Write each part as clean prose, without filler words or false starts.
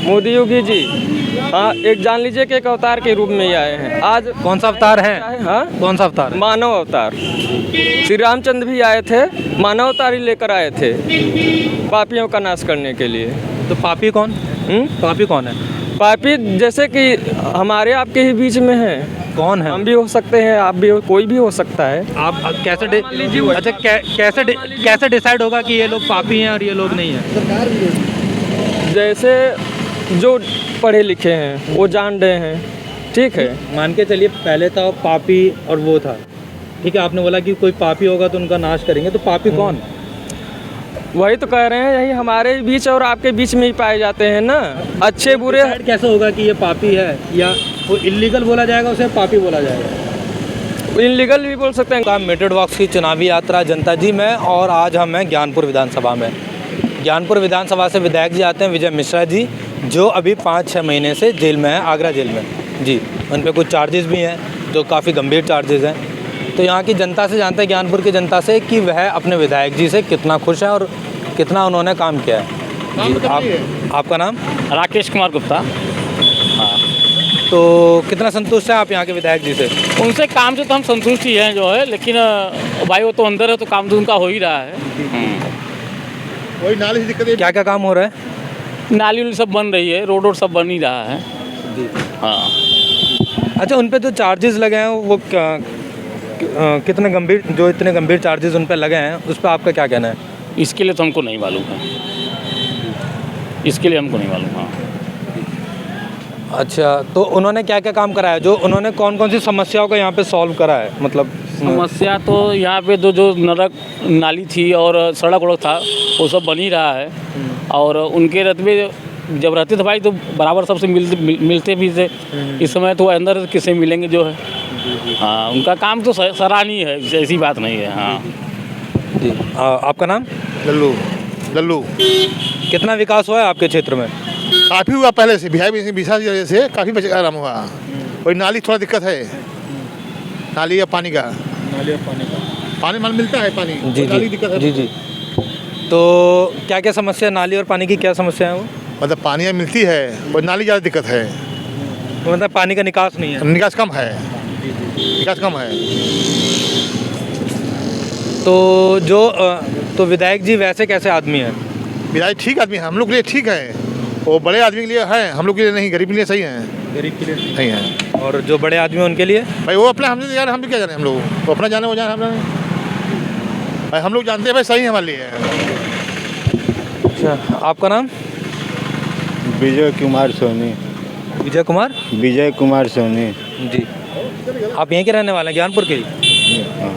मोदी योगी जी, हाँ, एक जान लीजिए कि एक अवतार के रूप में ही आए हैं आज। कौन सा अवतार है? हाँ, कौन सा अवतार है? मानव अवतार। श्री रामचंद्र भी आए थे, मानव अवतार ही लेकर आए थे पापियों का नाश करने के लिए। तो पापी कौन? पापी कौन है? पापी जैसे कि हमारे आपके ही बीच में है। कौन है? हम भी हो सकते हैं, आप भी हो, कोई भी हो सकता है। आप अच्छा कैसे डिसाइड होगा कि ये लोग पापी हैं और ये लोग नहीं हैं? जैसे जो पढ़े लिखे हैं वो जान रहे हैं, ठीक है। मान के चलिए पहले था पापी और वो था, ठीक है, आपने बोला कि कोई पापी होगा तो उनका नाश करेंगे, तो पापी कौन? वही तो कह रहे हैं, यही हमारे बीच और आपके बीच में ही पाए जाते हैं ना, अच्छे बुरे। डिसाइड कैसे होगा कि ये पापी है या वो इलीगल बोला जाएगा उसे पापी बोला जाएगा? इनलीगल भी बोल सकते हैं। का मिटेड बॉक्स की चुनावी यात्रा जनता जी में, और आज हम हैं ज्ञानपुर विधानसभा में। ज्ञानपुर विधानसभा से विधायक जी आते हैं विजय मिश्रा जी, जो अभी 5-6 महीने से जेल में हैं, आगरा जेल में जी। उन पर कुछ चार्जेस भी हैं जो काफ़ी गंभीर चार्जेस हैं। तो यहाँ की जनता से जानते हैं, ज्ञानपुर की जनता से, कि वह अपने विधायक जी से कितना खुश है और कितना उन्होंने काम किया है। जी, आपका नाम? राकेश कुमार गुप्ता। हाँ, तो कितना संतुष्ट हैं आप यहाँ के विधायक जी से? उनसे काम से तो हम संतुष्ट ही हैं जो है, लेकिन भाई वो तो अंदर है तो काम तो उनका हो ही रहा है। वही नाली से दिक्कत है। क्या क्या काम हो रहा है? नाली उली सब बन रही है, रोड सब बन ही रहा है जी। हाँ। अच्छा, उन पे जो चार्जेस लगे हैं वो कितने गंभीर, जो इतने गंभीर चार्जेस उन पे लगे हैं, उस पर आपका क्या कहना है? इसके लिए तो हमको नहीं मालूम है, इसके लिए हमको नहीं मालूम। हाँ। अच्छा, तो उन्होंने क्या क्या काम कराया, जो उन्होंने कौन कौन सी समस्याओं को यहाँ पे सॉल्व करा है? मतलब समस्या तो यहाँ पे जो नरक नाली थी और सड़क वड़क था वो सब बन ही रहा है, और उनके रतबे जब रहते थे भाई तो बराबर सबसे मिलते भी थे। इस समय तो अंदर किससे मिलेंगे जो है। हाँ, उनका काम तो सराहनीय है, ऐसी बात नहीं है। हाँ जी। आपका नाम? लल्लू। कितना विकास हुआ है आपके क्षेत्र में? काफ़ी हुआ पहले से, बिहार की वजह से काफ़ी आराम हुआ। वही नाली थोड़ा दिक्कत है, नाली या पानी का। पानी माल मिलता है पानी, जी नाली जी दिक्कत है। जी। तो क्या क्या समस्या, नाली और पानी की क्या समस्या है वो? मतलब पानी मिलती है, वो नाली ज़्यादा दिक्कत है। तो मतलब पानी का निकास नहीं है? निकास कम है, निकास कम है। तो विधायक जी वैसे कैसे आदमी हैं? विधायक ठीक आदमी है, हम लोग के लिए ठीक है। वो बड़े आदमी के लिए है, हम लोग के लिए नहीं, गरीब के लिए सही है। गरीब के लिए नहीं है। और जो बड़े आदमी हैं उनके लिए? भाई वो अपना हमसे जाने, हम भी क्या जाने, हम लोग वो अपना जाने, वो जाने, हम भाई हम लोग जानते हैं भाई, सही है हमारे लिए। अच्छा, आपका नाम? विजय कुमार सोनी। विजय कुमार? विजय कुमार सोनी जी। आप यहीं के रहने वाले हैं, ज्ञानपुर के ही? हाँ।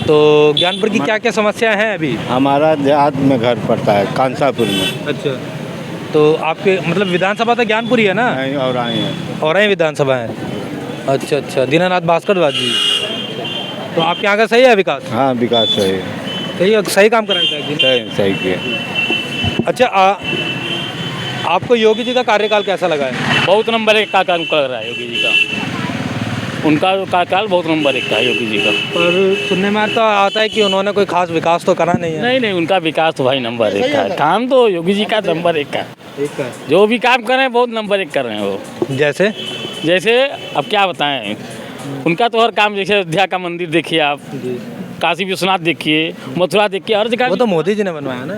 तो ज्ञानपुर की क्या क्या समस्या है अभी? हमारा देहात में घर पड़ता है, कांसापुर में। अच्छा, तो आपके मतलब विधानसभा तो ज्ञानपुर ही है ना? नहीं, और आए हैं। और ही विधानसभा है। अच्छा, दीनानाथ भास्कर जी। तो आपके यहाँ का सही है विकास? हाँ, विकास सही सही काम कर रहे हैं। सही किया। अच्छा, आपको योगी जी का कार्यकाल कैसा लगा है? बहुत नंबर 1 का काम कर रहा है योगी जी का। उनका कार्यकाल बहुत नंबर 1 का है योगी जी का। पर सुनने में तो आता है कि उन्होंने कोई खास विकास तो करा नहीं है। नहीं, उनका विकास तो भाई नंबर 1 का है। काम तो योगी जी का नंबर 1 का, जो भी काम कर रहे हैं बहुत नंबर 1 कर रहे हैं वो। जैसे अब क्या बताएं, उनका तो हर काम, जैसे अयोध्या का मंदिर देखिए आप, काशी विश्वनाथ देखिए, मथुरा देखिए, हर जगह। वो तो मोदी जी ने बनवाया ना?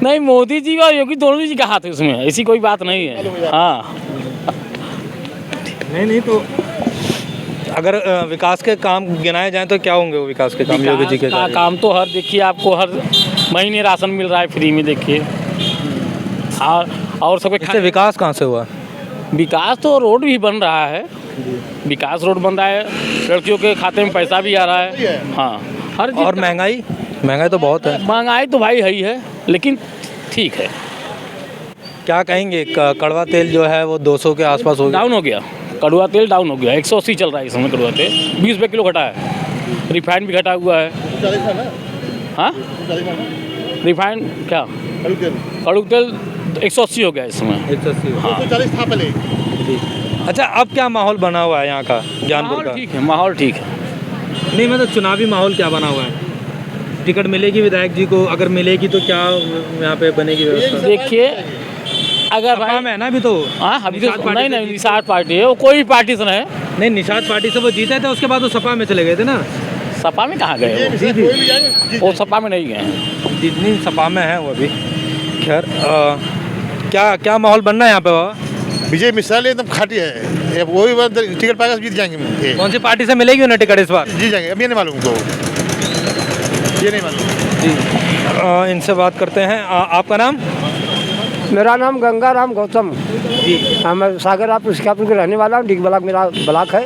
नहीं, मोदी जी और योगी दोनों जी का हाथ है उसमें, ऐसी कोई बात नहीं है। हाँ, नहीं तो अगर विकास के काम गिनाए जाएं तो क्या होंगे वो विकास के काम? योगी जी के काम तो हर देखिए, आपको हर महीने राशन मिल रहा है फ्री में, देखिए। और सबके विकास कहाँ से हुआ? विकास तो रोड भी बन रहा है, विकास रोड बन रहा है, लड़कियों के खाते में पैसा भी आ रहा है। हाँ, हर चीज़। और महंगाई तो बहुत है। महंगाई तो भाई है ही है, लेकिन ठीक है। क्या कहेंगे, कड़वा तेल जो है वो 200 के आसपास हो गया, डाउन हो गया। कड़वा तेल डाउन हो गया, 180 चल रहा है इस समय कड़वा तेल। 20 रुपये किलो घटा है। रिफाइंड भी घटा हुआ है। हाँ, रिफाइंड क्या, कड़ू तेल 180 हो गया इस समय। 180। हाँ। 140 था पहले। अच्छा, अब क्या माहौल बना हुआ है यहाँ का, ज्ञानपुर का? ठीक है, माहौल ठीक है। नहीं, मतलब चुनावी माहौल क्या बना हुआ है? टिकट मिलेगी विधायक जी को? अगर मिलेगी तो क्या यहाँ पे बनेगी व्यवस्था? देखिए, अगर सपा भाई में है ना अभी तो। हाँ अभी निषाद तो पार्टी नहीं से नहीं जीते। निषाद पार्टी है, वो कोई पार्टी से नहीं है। नहीं, निषाद पार्टी से वो जीते थे, उसके बाद वो सपा में चले गए थे ना। सपा में कहाँ गए वो सपा में नहीं गए हैं। जितनी सपा में है वो अभी। खैर क्या क्या माहौल बन रहा है यहाँ पे बाबा? विजय मिश्रा एकदम खाटी है, वो भी टिकट पाएगा जीत जाएंगे, कौन सी पार्टी से मिलेगी उन्हें टिकट इस बार? जीत जाएंगे। अब ये नहीं मालूम उनको, ये नहीं मालूम। जी इनसे बात करते हैं। आपका नाम? मेरा नाम गंगाराम गौतम जी। हाँ, मैं सागर उसकापुर का रहने वाला हूँ। डिग ब्लॉक मेरा ब्लॉक है।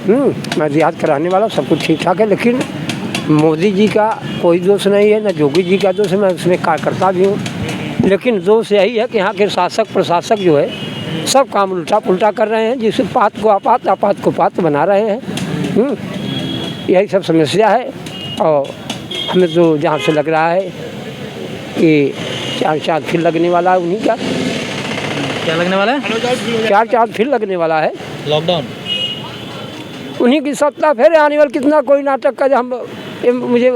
मैं देहात का रहने वाला हूँ। सब कुछ ठीक ठाक है, लेकिन मोदी जी का कोई दोष नहीं है, न योगी जी का दोष है। मैं उसमें कार्यकर्ता भी हूँ, लेकिन दोष यही है कि यहाँ के शासक प्रशासक जो है सब काम उल्टा पुल्टा कर रहे हैं, जिस पात को आपात, आपात को पात बना रहे हैं। यही सब समस्या है। और हमें तो जहाँ से लग रहा है कि चार फिर लगने वाला है उन्हीं का। क्या लगने वाला है? चार फिर लगने वाला है। लॉकडाउन उन्हीं की सत्ता फिर आने वाली। कितना कोई नाटक का मुझे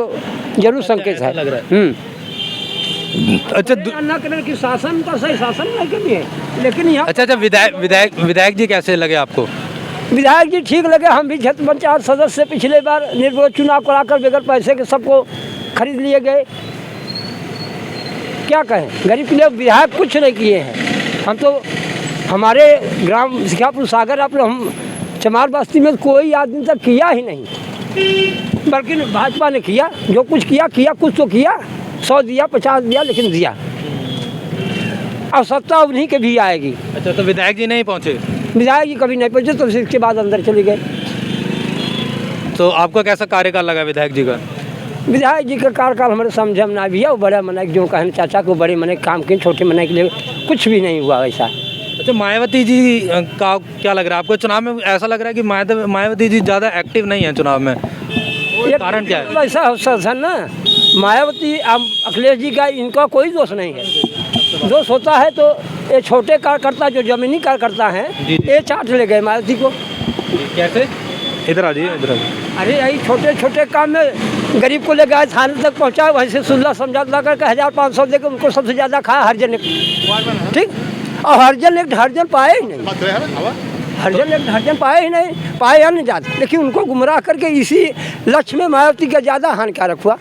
जरूर संकेत है। लग रहा है। अच्छा न करें कि शासन का सही शासन नहीं के लिए, लेकिन यहाँ अच्छा विधायक जी कैसे लगे आपको? विधायक जी ठीक लगे। हम भी क्षेत्र पंचायत सदस्य पिछले बार निर्विरोध चुनाव कराकर बगैर पैसे के सबको खरीद लिए गए। क्या कहें, गरीब के लिए विधायक कुछ नहीं किए हैं। हम तो हमारे ग्राम सिखापुर सागर हम चमार बस्ती में कोई आदमी तक किया ही नहीं, बल्कि भाजपा ने किया। जो कुछ किया कुछ तो किया। 100 दिया, 50 दिया, लेकिन दिया। और सत्ता उन्हीं के भी आएगी। अच्छा तो विधायक जी नहीं पहुँचे? विधायक जी कभी नहीं पहुँचे, तो इसके बाद अंदर चले गए। तो आपको कैसा कार्यकाल लगा विधायक जी का? विधायक जी का कार्यकाल हमारे समझ में ना भी है। वो बड़ा मना जो कहने चाचा को बड़े मने काम किए, छोटे मने के लिए कुछ भी नहीं हुआ वैसा। अच्छा मायावती जी का क्या लग रहा है आपको? चुनाव में ऐसा लग रहा है कि मायावती जी ज़्यादा एक्टिव नहीं है चुनाव में, कारण क्या है? ऐसा हो सकता है ना, मायावती अखिलेश जी का इनका कोई दोष नहीं है। दोष होता है तो ये छोटे कार्यकर्ता जो जमीनी कार्यकर्ता हैं, ये चाट ले गए मायावती को। कैसे? इधर आ जाइए, इधर आ जाइए। अरे यही छोटे छोटे काम में गरीब को ले गए, थाने तक पहुँचा, वैसे सुल्ला समझौता करके 1500 देकर उनको सबसे ज़्यादा खाया हरिजन। ठीक, और हरिजन पाए ही नहीं। हरिजन पाए ही नहीं, पाए या नहीं जाते, लेकिन उनको गुमराह करके इसी लक्ष्य में मायावती का ज़्यादा हानिकारक हुआ।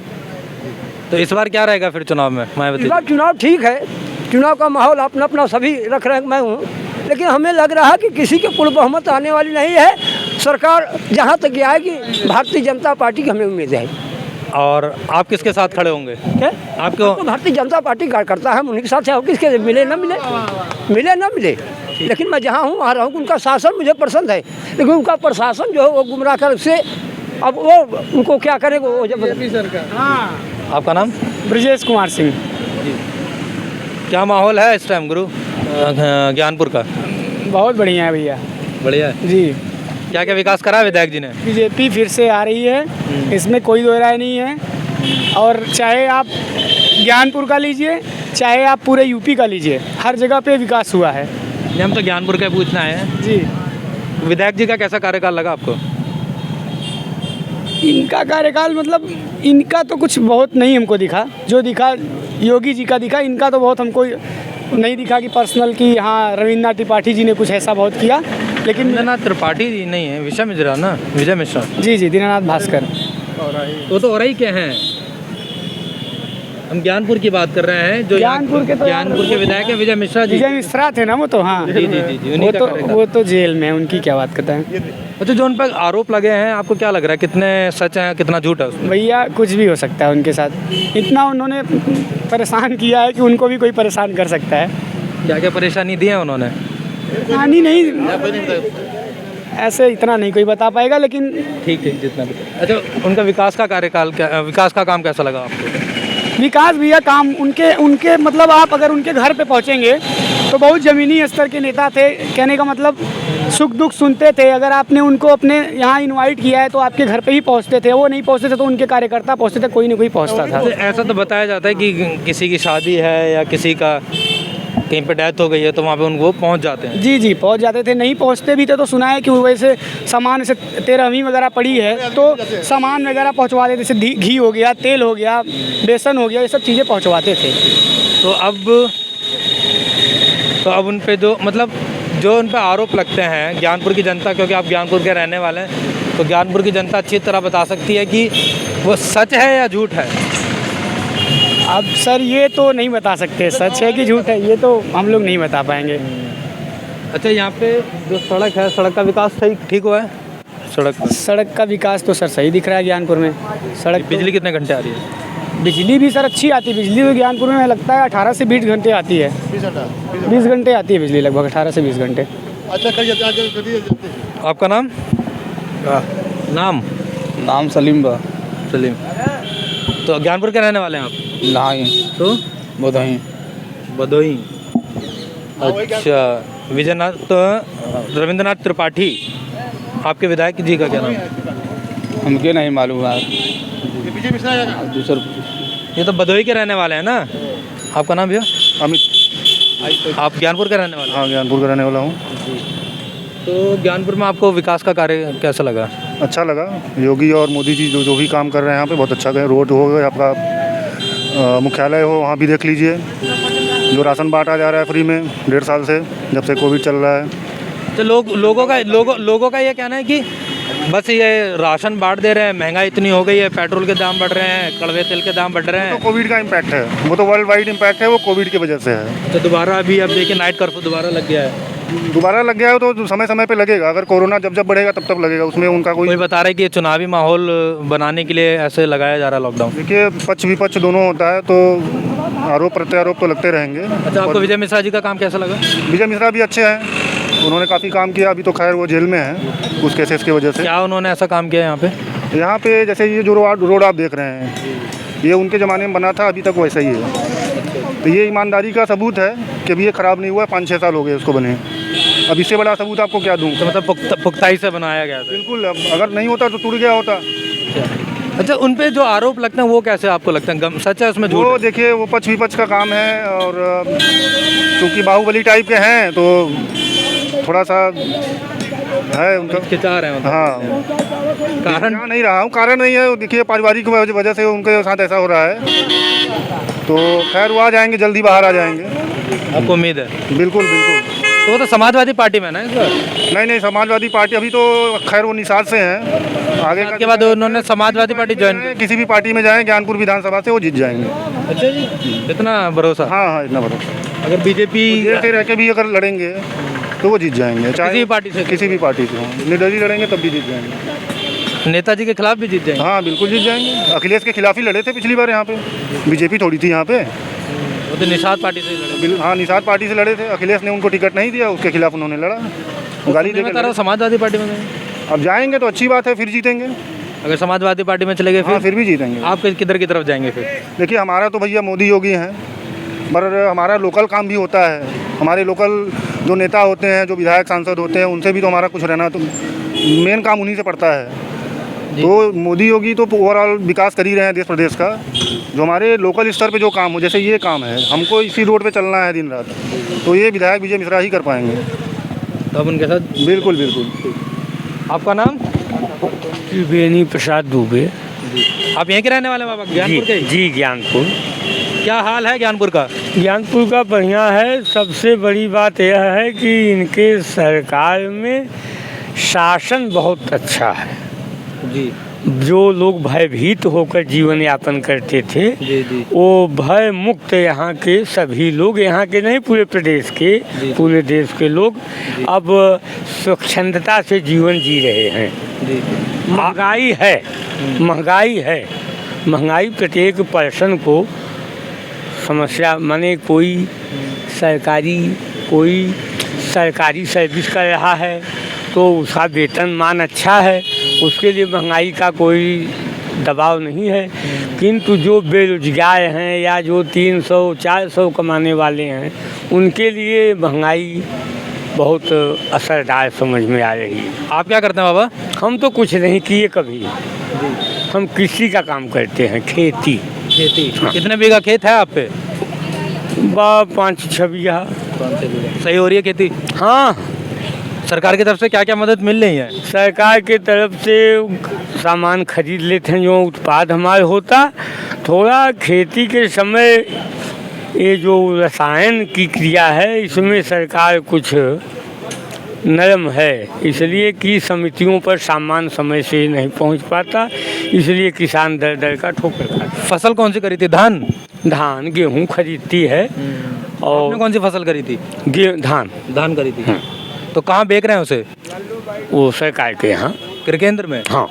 तो इस बार क्या रहेगा फिर चुनाव में मायावती? इस बार चुनाव ठीक है, चुनाव का माहौल अपना अपना सभी रख रहे हैं, मैं हूँ, लेकिन हमें लग रहा है कि किसी के पूर्ण बहुमत आने वाली नहीं है। सरकार जहाँ तक आएगी भारतीय जनता पार्टी की हमें उम्मीद है। और आप किसके साथ खड़े होंगे? आपको भारतीय जनता पार्टी कार्यकर्ता है, उन्हीं के साथ है। किसके मिले ना मिले, लेकिन मैं जहाँ हूँ वहाँ रहूँ। उनका शासन मुझे पसंद है, लेकिन उनका प्रशासन जो है वो गुमराह कर से, अब वो उनको क्या करेंगे वो जब सरकार। आपका नाम? ब्रजेश कुमार सिंह। क्या माहौल है इस टाइम गुरु ज्ञानपुर का? बहुत बढ़िया है भैया। बढ़िया है जी। क्या क्या विकास करा है विधायक जी ने? बीजेपी फिर से आ रही है, इसमें कोई दो राय नहीं है। और चाहे आप ज्ञानपुर का लीजिए, चाहे आप पूरे यूपी का लीजिए, हर जगह पे विकास हुआ है। हम तो ज्ञानपुर का पूछना है जी। विधायक जी का कैसा कार्यकाल लगा आपको? इनका कार्यकाल मतलब इनका तो कुछ बहुत नहीं हमको दिखा। जो दिखा योगी जी का दिखा, इनका तो बहुत हमको नहीं दिखा कि पर्सनल कि हाँ रविन्द्रनाथ त्रिपाठी जी ने कुछ ऐसा बहुत किया। लेकिन दीनानाथ त्रिपाठी जी नहीं है, विजय मिश्रा। जी दीनानाथ भास्कर। वो तो और ही क्या हैं? हम ज्ञानपुर की बात कर रहे हैं। जो ज्ञानपुर के विधायक है विजय मिश्रा जी। विजय मिश्रा थे ना वो तो। हाँ जी वो तो जेल में है, उनकी क्या बात करते हैं। अच्छा जो उन पर आरोप लगे हैं, आपको क्या लग रहा है कितने सच हैं कितना झूठ है उसमें? भैया कुछ भी हो सकता है उनके साथ। इतना उन्होंने परेशान किया है कि उनको भी कोई परेशान कर सकता है। क्या क्या परेशानी दी है उन्होंने? परेशानी नहीं, ऐसे इतना नहीं कोई बता पाएगा, लेकिन ठीक जितना भी। अच्छा उनका विकास का काम कैसा लगा आपको? विकास भैया काम उनके मतलब आप अगर उनके घर पे पहुंचेंगे तो बहुत ज़मीनी स्तर के नेता थे। कहने का मतलब सुख दुख सुनते थे। अगर आपने उनको अपने यहाँ इनवाइट किया है तो आपके घर पे ही पहुँचते थे। वो नहीं पहुँचते थे तो उनके कार्यकर्ता पहुँचते थे, कोई ना कोई पहुँचता था। ऐसा तो बताया जाता है कि किसी की शादी है या किसी का कहीं पे डेथ हो गई है तो वहाँ पे उनको पहुँच जाते हैं। जी पहुँच जाते थे। नहीं पहुँचते भी थे तो सुना है कि वैसे सामान से 13वीं वगैरह पड़ी है तो सामान वगैरह पहुँचवा देते, जैसे घी हो गया, तेल हो गया, बेसन हो गया, ये सब चीज़ें पहुँचवाते थे। तो अब तो अब उन पे जो मतलब जो उन पे आरोप लगते हैं ज्ञानपुर की जनता, क्योंकि आप ज्ञानपुर के रहने वाले हैं, तो ज्ञानपुर की जनता अच्छी तरह बता सकती है कि वो सच है या झूठ है। अब सर ये तो नहीं बता सकते सच है कि झूठ है, ये तो हम लोग नहीं बता पाएंगे। अच्छा, यहाँ पे जो सड़क है, सड़क का विकास सही ठीक हुआ है? सड़क का विकास तो सर सही दिख रहा है ज्ञानपुर में। सड़क बिजली कितने घंटे आ रही है? बिजली भी सर अच्छी आती है। बिजली तो ज्ञानपुर में लगता है 18 से 20 घंटे आती है। 20 घंटे आती है बिजली, लगभग 18 से 20 घंटे। अच्छा कर आपका नाम? नाम सलीम बा। सलीम। तो ज्ञानपुर के रहने वाले हैं आप? नहीं तो बदोही। अच्छा, विजयनाथ तो रविंद्रनाथ त्रिपाठी आपके विधायक जी का क्या नाम है? हमके नहीं मालूम है। दूसर ये तो बदोही के रहने वाले हैं ना। आपका नाम भैया? अमित। आप ज्ञानपुर के रहने वाले हैं? हाँ, ज्ञानपुर का रहने वाला हूँ। तो ज्ञानपुर में आपको विकास का कार्य कैसा लगा? अच्छा लगा। योगी और मोदी जी जो भी काम कर रहे हैं यहाँ पे बहुत अच्छा कर। रोड हो गए, आपका मुख्यालय हो वहाँ भी देख लीजिए। जो राशन बांटा जा रहा है फ्री में 1.5 साल से, जब से कोविड चल रहा है। तो लोगों का ये कहना है कि बस ये राशन बांट दे रहे हैं, महंगाई इतनी हो गई है, पेट्रोल के दाम बढ़ रहे हैं, कड़वे तेल के दाम बढ़ रहे हैं। तो कोविड का इम्पैक्ट है, वो तो वर्ल्ड वाइड इम्पैक्ट है, वो कोविड की वजह से है। तो दोबारा अभी अब देखिए नाइट कर्फ्यू दोबारा लग गया है। दोबारा लग गया है तो समय समय पे लगेगा। अगर कोरोना जब बढ़ेगा तब लगेगा, उसमें उनका कोई बता रहा है कि ये चुनावी माहौल बनाने के लिए ऐसे लगाया जा रहा है लॉकडाउन। देखिए, पक्ष विपक्ष दोनों होता है, तो आरोप प्रत्यारोप तो लगते रहेंगे। अच्छा, आपको विजय मिश्रा जी का काम कैसा लगा? विजय मिश्रा भी अच्छे हैं, उन्होंने काफ़ी काम किया। अभी तो खैर वो जेल में हैं उस केसेस की वजह से। क्या उन्होंने ऐसा काम किया यहाँ पे? यहाँ पे जैसे ये जो रोड आप देख रहे हैं, ये उनके ज़माने में बना था, अभी तक वैसा ही है। तो ये ईमानदारी का सबूत है कि अभी ये ख़राब नहीं हुआ। 5-6 साल हो गए उसको बने। अब इससे बड़ा सबूत आपको क्या दूँ? तो मतलब पुख्ताई से बनाया गया था। बिल्कुल, अगर नहीं होता तो टूट गया होता। अच्छा, उन पे जो आरोप लगते हैं वो कैसे आपको लगता है, सच है उसमें झूठ? वो देखिए, वो पक्ष विपक्ष का काम है, और क्योंकि बाहुबली टाइप के हैं तो थोड़ा सा है उनका खिंचा रहे हैं। हाँ, कारण नहीं रहा हूँ, कारण नहीं है। देखिए, पारिवारिक वजह से उनके साथ ऐसा हो रहा है। तो खैर वो आ जाएंगे, जल्दी बाहर आ जाएंगे, आपको उम्मीद है? बिल्कुल बिल्कुल। तो वो तो समाजवादी पार्टी में ना इस बार? नहीं, समाजवादी पार्टी अभी तो खैर वो निषाद से हैं। आगे के बाद उन्होंने समाजवादी पार्टी ज्वाइन की। किसी भी पार्टी में जाएं, ज्ञानपुर विधानसभा से वो जीत जाएंगे। अच्छा जी, इतना भरोसा? हाँ, इतना भरोसा। अगर बीजेपी रह के भी अगर लड़ेंगे तो वो जीत जाएंगे, चाहे किसी भी पार्टी से? किसी भी पार्टी से हों, निर्दलीय लड़ेंगे तब भी जीत जाएंगे। नेताजी के खिलाफ भी जीत जाएंगे? हाँ, बिल्कुल जीत जाएंगे। अखिलेश के खिलाफ ही लड़े थे पिछली बार यहाँ पे, बीजेपी थोड़ी थी यहाँ पे। वो तो निषाद पार्टी से लड़े। हाँ, निषाद पार्टी से लड़े थे। अखिलेश ने उनको टिकट नहीं दिया, उसके खिलाफ उन्होंने लड़ा, गाली देकर। समाजवादी पार्टी में गए? अब जाएंगे तो अच्छी बात है, फिर जीतेंगे। अगर समाजवादी पार्टी में चले गए फिर भी जीतेंगे। आप किधर की तरफ जाएंगे फिर? देखिए, हमारा तो भैया मोदी योगी हैं, पर हमारा लोकल काम भी होता है। हमारे लोकल जो नेता होते हैं, जो विधायक सांसद होते हैं, उनसे भी तो हमारा कुछ रहना, तो मेन काम उन्हीं से पड़ता है। तो मोदी योगी तो ओवरऑल विकास कर ही रहे हैं देश प्रदेश का। जो हमारे लोकल स्तर पे जो काम हो, जैसे ये काम है, हमको इसी रोड पे चलना है दिन रात, तो ये विधायक विजय मिश्रा ही कर पाएंगे। तो अब उनके साथ? बिल्कुल बिल्कुल। आपका नाम? त्रिवेणी प्रसाद दुबे। आप यहीं के रहने वाले बाबा? ज्ञानपुर के? जी, ज्ञानपुर। क्या हाल है ज्ञानपुर का? ज्ञानपुर का बढ़िया है। सबसे बड़ी बात यह है कि इनके सरकार में शासन बहुत अच्छा है जी। जो लोग भयभीत होकर जीवन यापन करते थे, जी जी, वो भय मुक्त यहाँ के सभी लोग, यहाँ के नहीं पूरे प्रदेश के, पूरे देश के लोग अब स्वच्छंदता से जीवन जी रहे हैं। जी। महंगाई है, महंगाई प्रत्येक पर्सन को समस्या, माने कोई सरकारी सर्विस कर रहा है तो उसका वेतनमान अच्छा है, उसके लिए महंगाई का कोई दबाव नहीं है। किंतु जो बेरोजगार हैं या जो 300-400 कमाने वाले हैं, उनके लिए महंगाई बहुत असरदार समझ में आ रही है। आप क्या करते हैं बाबा? हम तो कुछ नहीं किए कभी, हम कृषि का काम करते हैं, खेती। हाँ। कितने बीघा खेत है आप पे? 5-6 बीघा। सही हो रही है खेती? हाँ। सरकार की तरफ से क्या क्या मदद मिल रही है? सरकार के तरफ से सामान खरीद लेते हैं, जो उत्पाद हमारे होता। थोड़ा खेती के समय ये जो रसायन की क्रिया है इसमें सरकार कुछ नरम है, इसलिए कि समितियों पर सामान समय से नहीं पहुंच पाता, इसलिए किसान दर दर का ठोकर खाता। फसल कौन सी करी थी? धान? धान गेहूँ खरीदती है और आपने कौन सी फसल करी थी? धान करी थी। तो कहाँ बेच रहे हैं उसे? वो सरकार के यहाँ क्रय केंद्र में? हाँ,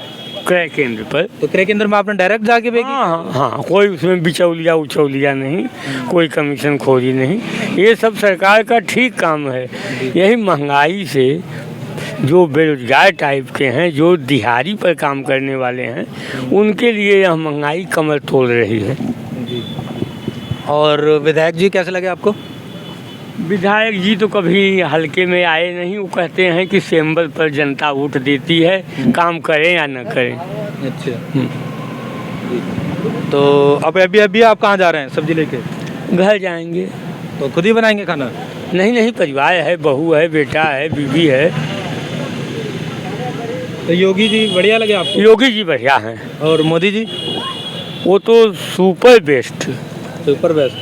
क्रय केंद्र पर। तो क्रय केंद्र में आपने डायरेक्ट जाके बेची? हाँ, कोई उसमें बिचौलिया उचौलिया नहीं, कोई कमीशन खोरी नहीं, ये सब सरकार का ठीक काम है। यही महंगाई से जो बेरोजगार टाइप के हैं, जो दिहाड़ी पर काम करने वाले हैं, उनके लिए यह महंगाई कमर तोड़ रही है। और विधायक जी कैसे लगे आपको? विधायक जी तो कभी हल्के में आए नहीं, वो कहते हैं कि सिंबल पर जनता वोट देती है, काम करें या न करें। अच्छा। तो अभी आप कहाँ जा रहे हैं सब्जी लेके? घर जाएंगे। तो खुद ही बनाएंगे खाना? नहीं, परिवार है, बहू है, बेटा है, बीवी है। तो योगी जी बढ़िया लगे आपको? योगी जी बढ़िया हैं। और मोदी जी? वो तो सुपर बेस्ट। Super best.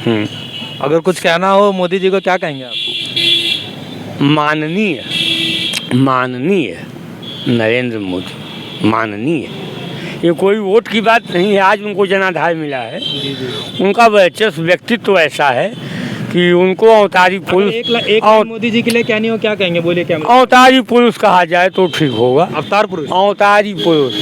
अगर कुछ कहना हो मोदी जी को क्या कहेंगे आप? माननीय नरेंद्र मोदी, माननीय। ये कोई वोट की बात नहीं है, आज उनको जनाधार मिला है। उनका वर्चस्व व्यक्तित्व ऐसा है कि उनको अवतारी पुरुष। एक मोदी जी के लिए क्या नहीं हो, क्या कहेंगे? बोलिए। क्या अवतारी पुरुष कहा जाए तो ठीक होगा। अवतार पुरुष? अवतारी पुरुष।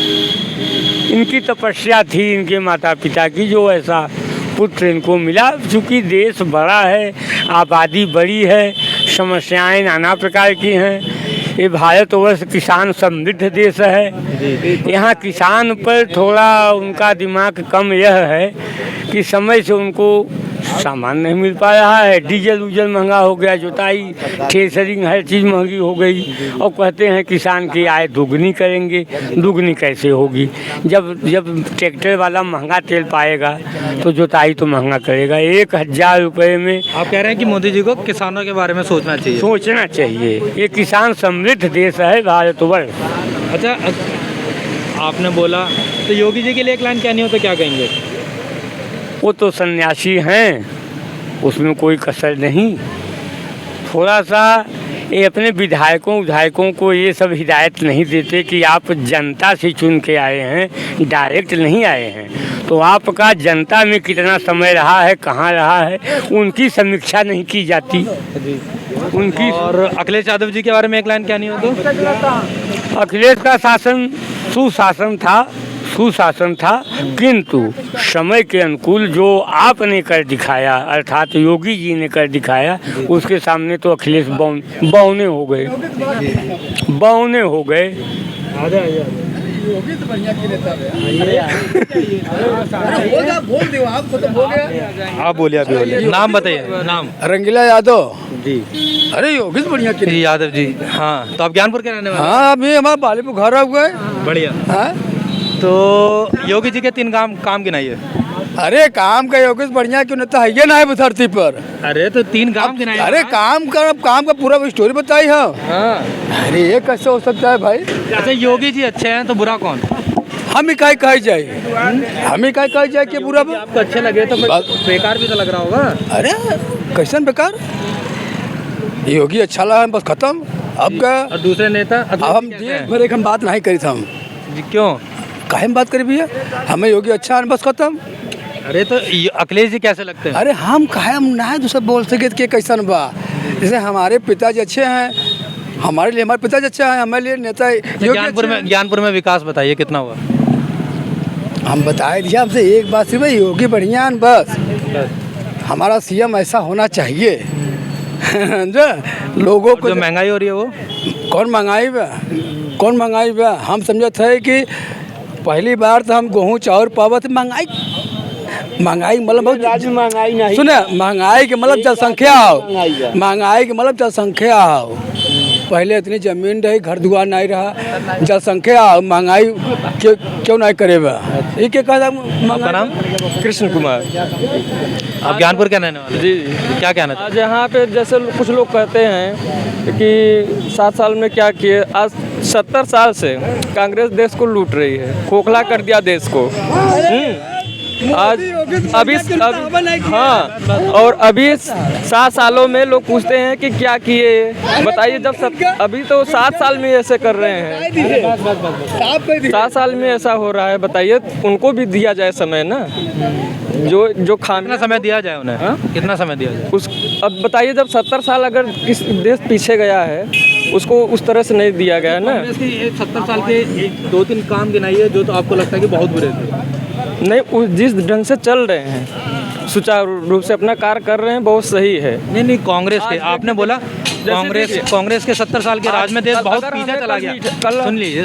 इनकी तपस्या थी इनके माता पिता की, जो ऐसा पुत्र इनको मिला। चूँकि देश बड़ा है, आबादी बड़ी है, समस्याएं नाना प्रकार की हैं। ये भारतवर्ष किसान समृद्ध देश है। यहाँ किसान पर थोड़ा उनका दिमाग कम यह है कि समय से उनको सामान नहीं मिल पा रहा है। डीजल उजल महंगा हो गया, जुताई, थ्रेसरिंग, हर चीज़ महंगी हो गई। और कहते हैं किसान की आय दोगुनी करेंगे। दोगुनी कैसे होगी? जब ट्रैक्टर वाला महंगा तेल पाएगा तो जुताई तो महंगा करेगा। 1000 रुपये में। आप कह रहे हैं कि मोदी जी को किसानों के बारे में सोचना चाहिए? सोचना चाहिए। ये किसान समृद्ध देश है भारतवर्ष। अच्छा, आपने बोला तो योगी जी के लिए एक लाइन कहनी हो तो क्या कहेंगे? वो तो सन्यासी हैं, उसमें कोई कसर नहीं। थोड़ा सा ये अपने विधायकों को ये सब हिदायत नहीं देते कि आप जनता से चुन के आए हैं, डायरेक्ट नहीं आए हैं। तो आपका जनता में कितना समय रहा है, कहाँ रहा है, उनकी समीक्षा नहीं की जाती उनकी। और अखिलेश यादव जी के बारे में एक लाइन कहनी हो तो? अखिलेश का शासन सुशासन था, किंतु समय के अनुकूल जो आपने कर दिखाया, अर्थात योगी जी ने कर दिखाया, उसके सामने तो अखिलेश बौने हो गए। योगी तो बढ़िया की नेता है। आप बोलिए, अभी बोलिए। नाम बताइए। नाम? रंगीला यादव जी। अरे योगी तो बढ़िया की यादव जी। हाँ, तो आप ज्ञानपुर के रहने वाले? हाँ, अभी हमारा बालीपुर घर आ गए। बढ़िया। हाँ, तो योगी जी के 3 काम गिनाइए। अरे काम का योगी बढ़िया क्यों नेता है ये ना है धरती पर। अरे तो 3 काम गिनाइए। अरे काम का पूरा स्टोरी बताई है। हाँ। अरे ये कैसे हो सकता है भाई? अच्छा, योगी जी अच्छे हैं तो बुरा कौन? हम ही कही जाए, कि बुरा? आपको अच्छे लगे तो बेकार भी तो लग रहा होगा। अरे कैसे बेकार? योगी अच्छा लगा, बस खत्म। अब क्या? और दूसरे नेता? अब हम हम बात नहीं करी था। हम क्यों? काहे में बात करी भैया? हमें योगी अच्छा है, बस खत्म। अरे तो अखिलेश जी कैसे लगते हैं? अरे हम काहे ना दूसरा बोल सके कि कैसन बा। जैसे हमारे पिताजी अच्छे हैं, हमारे लिए हमारे पिताजी अच्छा है, हमारे लिए नेता ज्ञानपुर में विकास बताइए कितना हुआ? हम बताए दिया हमसे एक बात सिर्फ, योगी बढ़िया है, बस हमारा सीएम ऐसा होना चाहिए। लोगों को जो महंगाई हो रही है वो कौन महंगाई बा? हम समझते थे कि पहली बार तो हम गेहूँ चाउर पावत। महंगाई मतलब महंगाई नहीं सुने, महंगाई के मतलब जनसंख्या हो। महंगाई के मतलब जनसंख्या हो। पहले इतनी जमीन रही, घर दुआर नहीं रहा, जनसंख्या महंगाई क्यों नहीं करेगा? ये क्या कहता? आपका नाम? कृष्ण कुमार। आप ज्ञानपुर के रहने वाले? जी। क्या कहना? आज यहाँ पे जैसे कुछ लोग कहते हैं कि 7 साल में क्या किए, आज 70 साल से कांग्रेस देश को लूट रही है, खोखला कर दिया देश को। आज अभी हाँ, और अभी 7 सालों में लोग पूछते हैं कि क्या किए, बताइए। जब अभी तो 7 साल में ऐसे कर रहे हैं, 7 साल में ऐसा हो रहा है, बताइए। उनको भी दिया जाए समय ना, जो कितना समय दिया जाए उन्हें? हाँ? कितना समय दिया जाए उस अब बताइए, जब 70 साल अगर किस देश पीछे गया है, उसको उस तरह से नहीं दिया गया ना। 70 साल के 2-3 काम गिनाइए जो तो आपको लगता है कि बहुत बुरे थे। नहीं, जिस ढंग से चल रहे हैं, सुचारू रूप से अपना कार्य कर रहे हैं, बहुत सही है। नहीं, कांग्रेस के आपने बोला, कांग्रेस के 70 साल के राज में देश बहुत पीछे चला गया। सुन लीजिए,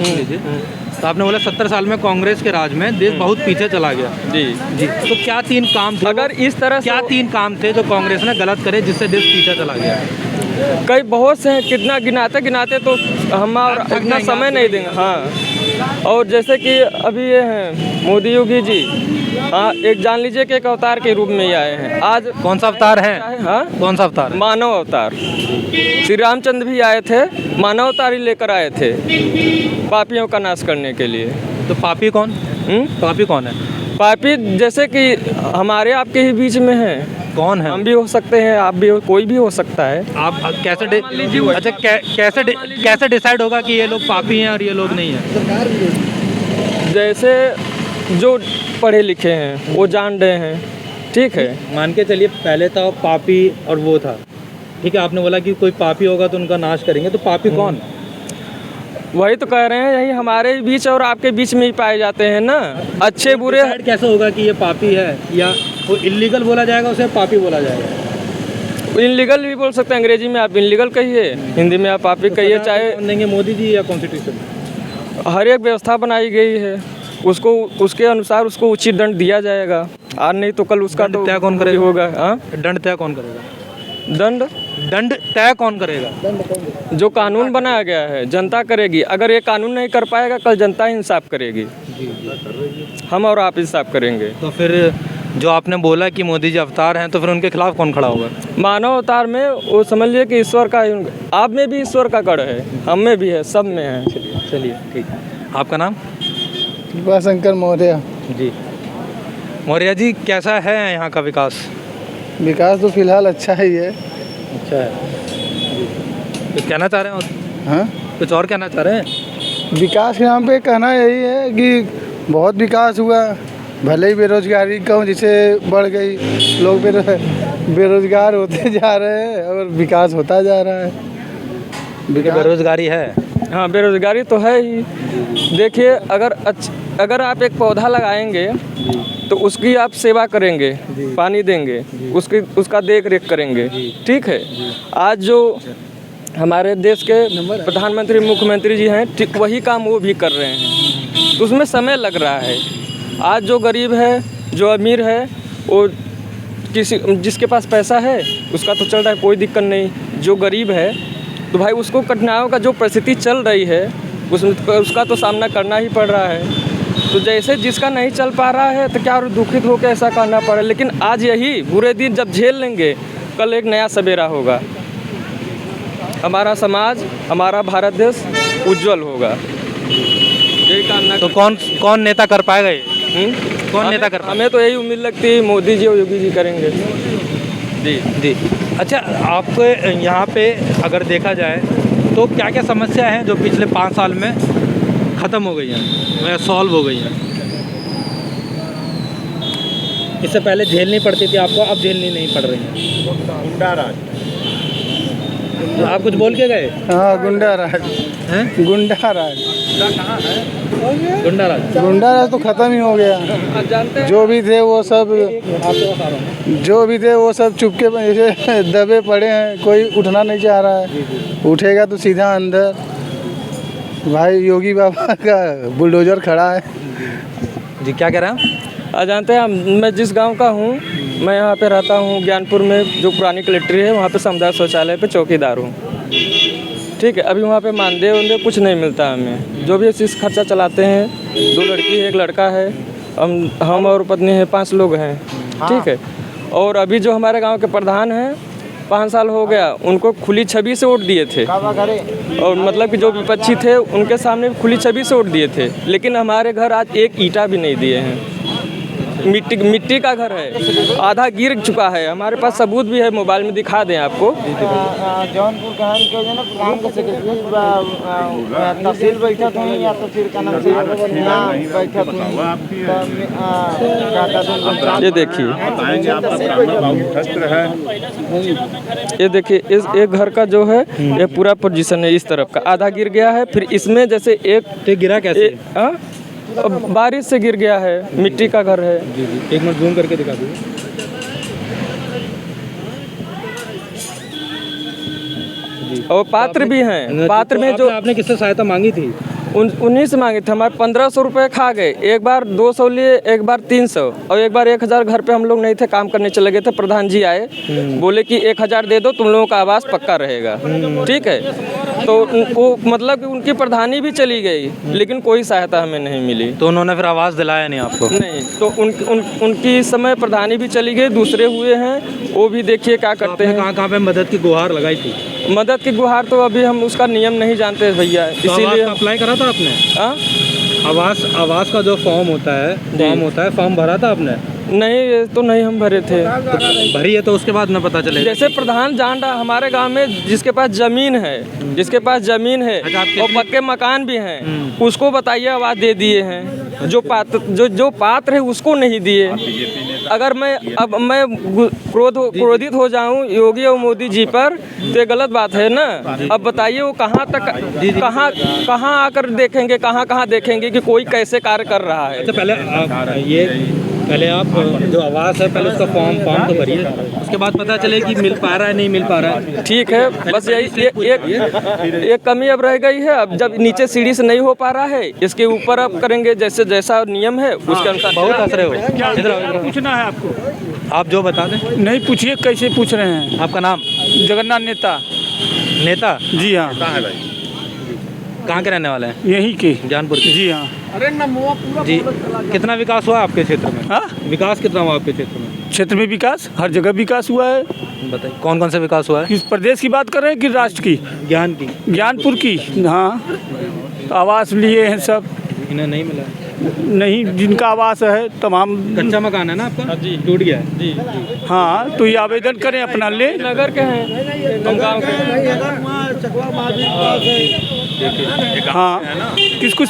तो आपने बोला 70 साल में कांग्रेस के राज में देश बहुत पीछे चला गया। जी, तो क्या 3 काम थे? अगर इस तरह से क्या 3 काम थे जो कांग्रेस ने गलत करे जिससे देश पीछे चला गया? कई बहुत से हैं, कितना गिनाते तो हम और इतना समय नहीं देंगे। हाँ, और जैसे कि अभी ये हैं मोदी योगी जी, हाँ, एक जान लीजिए कि एक अवतार के रूप में ही आए हैं। आज कौन सा अवतार है? हाँ, कौन सा अवतार? मानव अवतार। श्री रामचंद्र भी आए थे, मानव अवतार ही लेकर आए थे, पापियों का नाश करने के लिए। तो पापी कौन? पापी कौन है? पापी जैसे कि हमारे आपके ही बीच में है। कौन है? हम भी हो सकते हैं, आप भी हो, कोई भी हो सकता है। आप कैसे डिसाइड होगा कि ये लोग पापी हैं और ये लोग नहीं हैं? जैसे जो पढ़े लिखे हैं वो जान रहे हैं, ठीक है। मान के चलिए पहले था पापी और वो था, ठीक है। आपने बोला कि कोई पापी होगा तो उनका नाश करेंगे, तो पापी कौन? वही तो कह रहे हैं, यही हमारे बीच और आपके बीच में ही पाए जाते हैं ना, अच्छे बुरे। कैसे होगा कि ये पापी है या वो इल्लीगल बोला जाएगा, उसे पापी बोला जाएगा? इनलीगल भी बोल सकते हैं, अंग्रेजी में आप इनलीगल कहिए, हिंदी में आप पापी कहिए। चाहे देंगे मोदी जी या कॉन्स्टिट्यूशन? हर एक व्यवस्था बनाई गई है, उसको उसके अनुसार उसको उचित दंड दिया जाएगा। आज नहीं तो कल उसका तो तय कौन करेगा? होगा। हाँ, दंड तय कौन करेगा? दंड तय कौन करेगा? जो कानून बनाया गया है जनता करेगी। अगर ये कानून नहीं कर पाएगा, कल जनता ही इंसाफ करेगी। हम और आप इंसाफ करेंगे। तो फिर जो आपने बोला कि मोदी जी अवतार हैं, तो फिर उनके खिलाफ कौन खड़ा होगा? मानव अवतार में वो समझ लीजिए कि ईश्वर का, आप में भी ईश्वर का गढ़ है, हम में भी है, सब में है। चलिए ठीक है। आपका नाम? शंकर मौर्य जी। मौर्य जी, कैसा है यहाँ का विकास? विकास तो फिलहाल अच्छा ही है। अच्छा है जी। कुछ कहना चाह रहे हैं? हाँ, कुछ और कहना चाह रहे हैं? विकास यहाँ पे कहना यही है कि बहुत विकास हुआ, भले ही बेरोजगारी कम जिसे बढ़ गई, लोग बेरोजगार होते जा रहे हैं और विकास होता जा रहा है। बेरोजगारी है? हाँ, बेरोजगारी तो है ही। देखिए, अगर आप एक पौधा लगाएंगे तो उसकी आप सेवा करेंगे, पानी देंगे, उसका देख रेख करेंगे, ठीक है। आज जो हमारे देश के प्रधानमंत्री मुख्यमंत्री जी हैं, ठीक वही काम वो भी कर रहे हैं, तो उसमें समय लग रहा है। आज जो गरीब है, जो अमीर है, वो जिसके पास पैसा है उसका तो चल रहा है, कोई दिक्कत नहीं। जो गरीब है तो भाई उसको कठिनाइयों का जो परिस्थिति चल रही है उसका तो सामना करना ही पड़ रहा है। तो जैसे जिसका नहीं चल पा रहा है तो क्या दुखित होकर ऐसा करना पड़े, लेकिन आज यही बुरे दिन जब झेल लेंगे, कल एक नया सवेरा होगा, हमारा समाज, हमारा भारत देश उज्जवल होगा। यही कामना। तो कौन नेता कर पाएगा ये? कौन नेता कर? हमें तो यही उम्मीद लगती है मोदी जी और योगी जी करेंगे। जी। अच्छा, आपको यहाँ पे अगर देखा जाए तो क्या क्या समस्या हैं जो पिछले 5 साल में ख़त्म हो गई हैं या सॉल्व हो गई हैं? इससे पहले झेलनी पड़ती थी आपको, अब झेलनी नहीं पड़ रही है। गुंडा राज। तो आप कुछ बोल के गए? हाँ, गुंडा राज हैं? गुंडा राज। गुंडा राज तो ख़त्म ही हो गया। जो भी थे वो सब चुपके जैसे दबे पड़े हैं, कोई उठना नहीं चाह रहा है। उठेगा तो सीधा अंदर। भाई योगी बाबा का बुलडोजर खड़ा है। जी, क्या कह रहे हैं? आज जानते हैं, मैं जिस गांव का हूं, मैं यहाँ पे रहता हूँ ज्ञानपुर में, जो पुरानी कलेक्ट्री है वहाँ पे समुदाय शौचालय पे चौकीदार हूँ, ठीक है। अभी वहाँ पे मानदेय कुछ नहीं मिलता हमें। जो भी इस खर्चा चलाते हैं, 2 लड़की है, 1 लड़का है, हम और पत्नी है, 5 लोग हैं, ठीक है। और अभी जो हमारे गांव के प्रधान हैं, 5 साल हो गया, उनको खुली छवि से वोट दिए थे, और मतलब कि जो विपक्षी थे उनके सामने खुली छवि से वोट दिए थे, लेकिन हमारे घर आज एक ईंटा भी नहीं दिए हैं। मिट्टी का घर है, आधा गिर चुका है। हमारे पास सबूत भी है, मोबाइल में दिखा दें आपको। जौनपुर कहन के जो ना काम कर सके तहसील बैठक हुई या तहसील का नाम से बैठक हुई। ये देखिए, ये देखिए, इस एक घर का जो है ये पूरा पोजीशन है, इस तरफ का आधा गिर गया है। फिर इसमें जैसे एक गिरा कैसे? बारिश से गिर गया है, मिट्टी का घर है। एक मिनट जूम करके दिखा दीजिए। और पात्र भी हैं, पात्र में जो आपने किससे सहायता मांगी थी? उन्हीं से मांगे थे। हमारे 1500 रुपये खा गए, एक बार 200 लिए, एक बार 300 और एक बार 1000। घर पे हम लोग नहीं थे, काम करने चले गए थे। प्रधान जी आए, बोले कि 1000 दे दो, तुम लोगों का आवास पक्का रहेगा। ठीक है, तो वो मतलब कि उनकी प्रधानी भी चली गई, लेकिन कोई सहायता हमें नहीं मिली। तो उन्होंने फिर आवाज़ दिलाया नहीं आपको? नहीं, तो उनकी इस समय प्रधानी भी चली गई, दूसरे हुए हैं, वो भी देखिए क्या करते हैं। कहाँ पे मदद की गुहार लगाई थी? मदद की गुहार तो अभी हम उसका नियम नहीं जानते भैया, इसीलिए अप्लाई करा था आपने? आवास का जो फॉर्म होता है, फॉर्म भरा था आपने? नहीं, ये तो नहीं हम भरे थे। तो भरी है तो उसके बाद में पता चलेगा। जैसे प्रधान जान रहा, हमारे गांव में जिसके पास जमीन है, और पक्के मकान भी हैं, उसको बताइए आवाज़ दे दिए हैं। जो पात्र है उसको नहीं दिए। अगर मैं क्रोधित हो जाऊं योगी और मोदी जी पर, तो ये गलत बात है ना। अब बताइए वो कहाँ आकर देखेंगे, कहाँ देखेंगे कि कोई कैसे कार्य कर रहा है। अच्छा, पहले आप जो आवास है, पहले उसका फॉर्म तो भरिए, उसके बाद पता चले कि मिल पा रहा है नहीं मिल पा रहा है। ठीक है, बस यही एक कमी अब रह गई है। अब जब नीचे सीढ़ी से नहीं हो पा रहा है, इसके ऊपर अब करेंगे, जैसा नियम है उसके अनुसार। बहुत असर हो। पूछना है आपको? आप जो बता दें। नहीं पूछिए, कैसे पूछ रहे हैं? आपका नाम? जगन्नाथ नेता। नेता? जी हाँ। कहाँ है भाई? कहाँ के रहने वाले हैं? यहीं के, जानपुर के? जी हाँ। जी, कितना विकास हुआ आपके क्षेत्र में? हाँ, विकास कितना हुआ आपके क्षेत्र में? क्षेत्र में विकास हर जगह विकास हुआ है। बताइए कौन कौन सा विकास हुआ है? किस प्रदेश की बात कर रहे हैं कि राष्ट्र की? ज्ञानपुर की। हाँ, आवास लिए हैं सब, इन्हें नहीं मिला? नहीं, जिनका आवास है तमाम। कच्चा मकान है ना आपका? जी, टूट गया है जी। हाँ, तो ये आवेदन करें अपना ले। नगर के हैं, हम गाँव के। हाँ,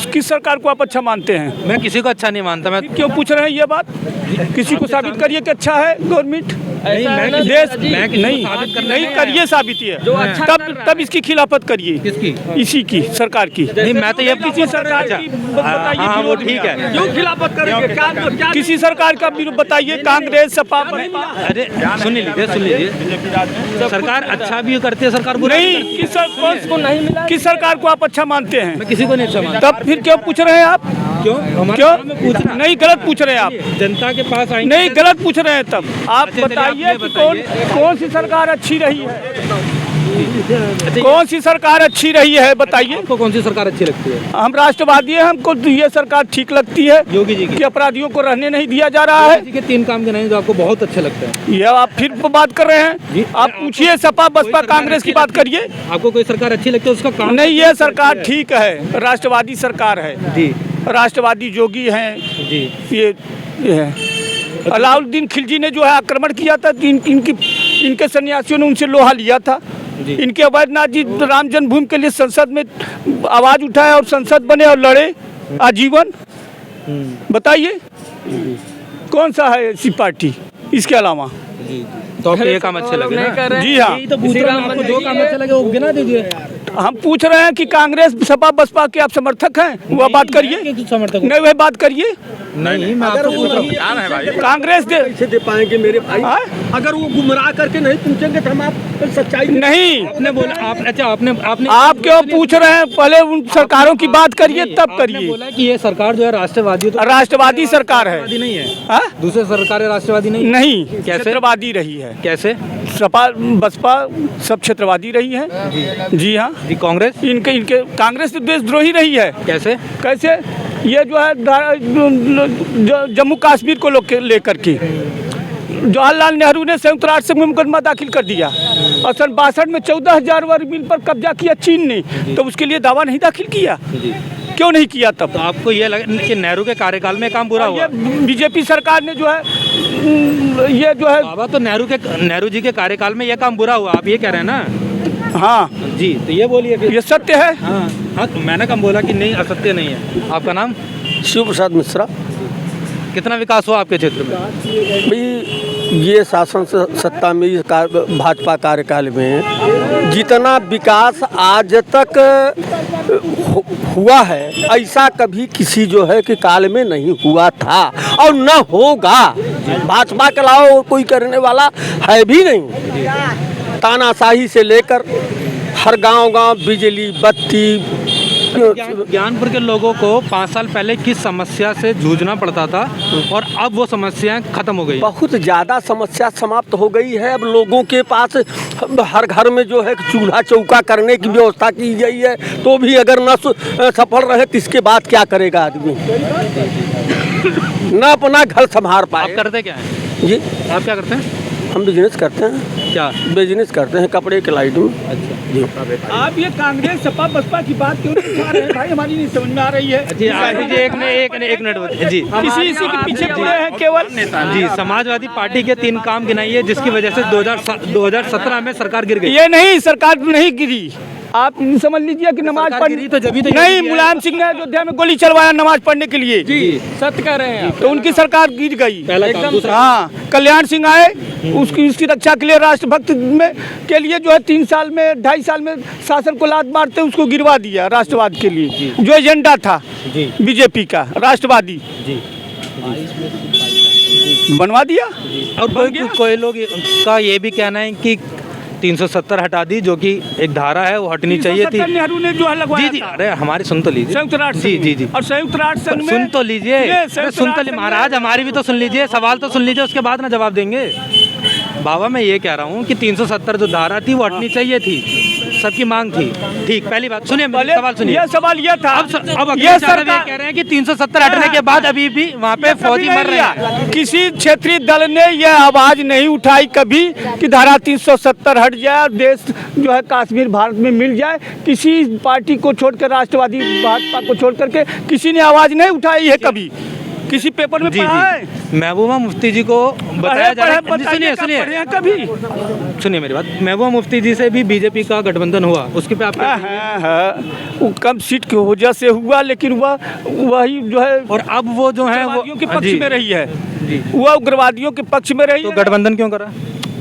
किस सरकार को आप अच्छा मानते हैं? मैं किसी को अच्छा नहीं मानता। मैं क्यों पूछ रहे हैं ये बात? किसी को साबित करिए कि अच्छा है गवर्नमेंट। नहीं करिए साबित ये, तब इसकी खिलाफत करिए। किसकी? इसी की सरकार की। नहीं, मैं तो ये किसी सरकार की बताइए। हाँ, वो ठीक है। क्यों खिलाफत करेंगे? किसी सरकार का बताइए, कांग्रेस, सपा। अरे सुन लीजिए, सरकार अच्छा भी करती है, सरकार बुरा नहीं। किस सरकार को आप अच्छा मानते हैं? मैं किसी को नहीं अच्छा मानता। तब फिर क्यों पूछ रहे हैं आप? क्यों नहीं, गलत पूछ रहे हैं आप। जनता के पास आएंगे। नहीं, गलत पूछ रहे हैं। तब आप बताइए कि कौन सी सरकार अच्छी रही है? कौन सी सरकार अच्छी रही है बताइए। आपको कौन सी सरकार अच्छी लगती है? हम राष्ट्रवादी हैं, हमको तो ये सरकार ठीक लगती है। योगी जी की अपराधियों को रहने नहीं दिया जा रहा है। योगी जी के 3 काम गिनाए जो आपको बहुत अच्छे लगते हैं। ये आप फिर बात कर रहे हैं? आप पूछिए, सपा बसपा कांग्रेस की बात करिए। आपको कोई सरकार अच्छी लगती है उसका काम? नहीं, ये सरकार ठीक है, राष्ट्रवादी सरकार है जी। राष्ट्रवादी योगी हैं जी। ये है। अलाउद्दीन खिलजी ने जो है आक्रमण किया था, इनके सन्यासियों ने उनसे लोहा लिया था। इनके अवैधनाथ जी राम जन्मभूमि के लिए संसद में आवाज उठाए और संसद बने और लड़े आजीवन। बताइए कौन सा है ऐसी पार्टी इसके अलावा? तो आपको ये काम अच्छे लगे ना? जी हाँ, तो पूछ रहे हैं आपको जो काम अच्छे लगे वो गिना दीजिए। हम पूछ रहे हैं कि कांग्रेस सपा बसपा के आप समर्थक हैं? वह बात करिए। समर्थक नहीं, वह बात करिए। नहीं, मैं आपको पूछ रहा हूं। कांग्रेस दे पाएंगे मेरे भाई। अगर वो गुमराह करके नहीं पूछेंगे तो हम आप सच्चाई नहीं। आपने बोला आपने आप क्यों पूछ रहे हैं? पहले उन सरकारों की बात करिए तब करिए। बोला कि ये सरकार जो है राष्ट्रवादी, तो राष्ट्रवादी सरकार है नहीं है। दूसरे सरकारें राष्ट्रवादी नहीं कैसे क्षेत्रवादी रही है? कैसे? सपा बसपा सब क्षेत्रवादी रही है जी हाँ जी। कांग्रेस इनके कांग्रेस देशद्रोही रही है। कैसे? ये जो है जम्मू कश्मीर को लेकर के जवाहरलाल नेहरू ने संयुक्त राष्ट्र में मुकदमा दाखिल कर दिया और सन 62 में 14,000 वर्ग मील पर कब्जा किया चीन ने, तो उसके लिए दावा नहीं दाखिल किया। क्यों नहीं किया तब? तो आपको ये लगा कि नेहरू के कार्यकाल में काम बुरा हुआ? बीजेपी सरकार ने जो है ये जो है बाबा, तो नेहरू जी के कार्यकाल में ये काम बुरा हुआ, आप ये कह रहे हैं ना? हाँ जी, तो ये बोलिए फिर। ये सत्य है। हाँ, तो मैंने कम बोला कि नहीं, असत्य नहीं है। आपका नाम? शिव प्रसाद मिश्रा। कितना विकास हुआ आपके क्षेत्र में? भाई ये शासन सत्ता में भाजपा कार्यकाल में जितना विकास आज तक हुआ है ऐसा कभी किसी जो है कि काल में नहीं हुआ था और न होगा। भाजपा के अलावा कोई करने वाला है भी नहीं। तानाशाही से लेकर हर गांव बिजली बत्ती। ज्ञानपुर के लोगों को 5 साल पहले किस समस्या से जूझना पड़ता था और अब वो समस्याएं खत्म हो गई? बहुत ज़्यादा समस्या समाप्त हो गई है। अब लोगों के पास हर घर में जो है चूल्हा चौका करने की व्यवस्था की गई है, तो भी अगर न सफल रहे तो इसके बाद क्या करेगा आदमी? न अपना घर संभाल पाए। आप करते क्या हैं? जी, आप क्या करते हैं? हम बिजनेस करते हैं। क्या बिजनेस करते हैं? कपड़े के लाइट में। अच्छा जी। आप ये कांग्रेस सपा बसपा की बात क्यों नहीं उठा रहे हैं भाई? हमारी नहीं समझ में आ रही है। जी, एक मिनट जी। इसी के पीछे पड़े हैं केवल। जी, समाजवादी पार्टी के 3 काम गिनाइए जिसकी वजह से 2017 में सरकार गिर गई। ये नहीं, सरकार नहीं गिरी। आप समझ लीजिए कि नमाज पढ़ी तो जब नहीं, मुलायम सिंह ने अयोध्या में गोली चलवाया नमाज पढ़ने के लिए। जी, सत्य कह रहे हैं आप। तो उनकी सरकार गिर गई एकदम। हाँ, कल्याण सिंह आए, उसकी रक्षा के लिए राष्ट्रभक्त में के लिए जो है 3 साल में 2.5 साल में शासन को लात मारते उसको गिरवा दिया राष्ट्रवाद के लिए। जो एजेंडा था बीजेपी का राष्ट्रवादी बनवा दिया। और कोई लोग का ये भी कहना है कि 370 हटा दी, जो कि एक धारा है वो हटनी चाहिए थी। नेहरू ने जो है लगवाया जी, था। अरे हमारी सुन तो लीजिए। संयुक्त राष्ट्र जी। और संयुक्त राष्ट्र संघ में सुन तो लीजिए, सुन तो महाराज हमारी भी तो सुन लीजिए, सवाल तो सुन लीजिए, उसके बाद ना जवाब देंगे। बाबा मैं ये कह रहा हूँ कि 370 जो धारा थी वो हटनी चाहिए थी, सबकी मांग थी। ठीक, पहली बात सुनिए, सवाल सुनिए। ये सवाल ये था। अब ये सरकार कह रहे हैं कि 370 हटने के बाद अभी भी वहाँ पे फौजी मर रहे हैं। किसी क्षेत्रीय दल ने यह आवाज नहीं उठाई कभी कि धारा 370 हट जाए और देश जो है कश्मीर भारत में मिल जाए। किसी पार्टी को छोड़कर, राष्ट्रवादी भाजपा को छोड़ करके किसी ने आवाज नहीं उठाई है कभी। किसी पेपर में पढ़ा है? महबूबा मुफ्ती जी को बताया जा रहा है। सुनिए मेरी बात। महबूबा मुफ्ती जी से भी बीजेपी का गठबंधन हुआ, उसके पे आप वो कम सीट की वजह से हुआ, लेकिन वही जो है और अब वो जो है वो के पक्ष में रही है। वो उग्रवादियों के पक्ष में रही। तो गठबंधन क्यों करा?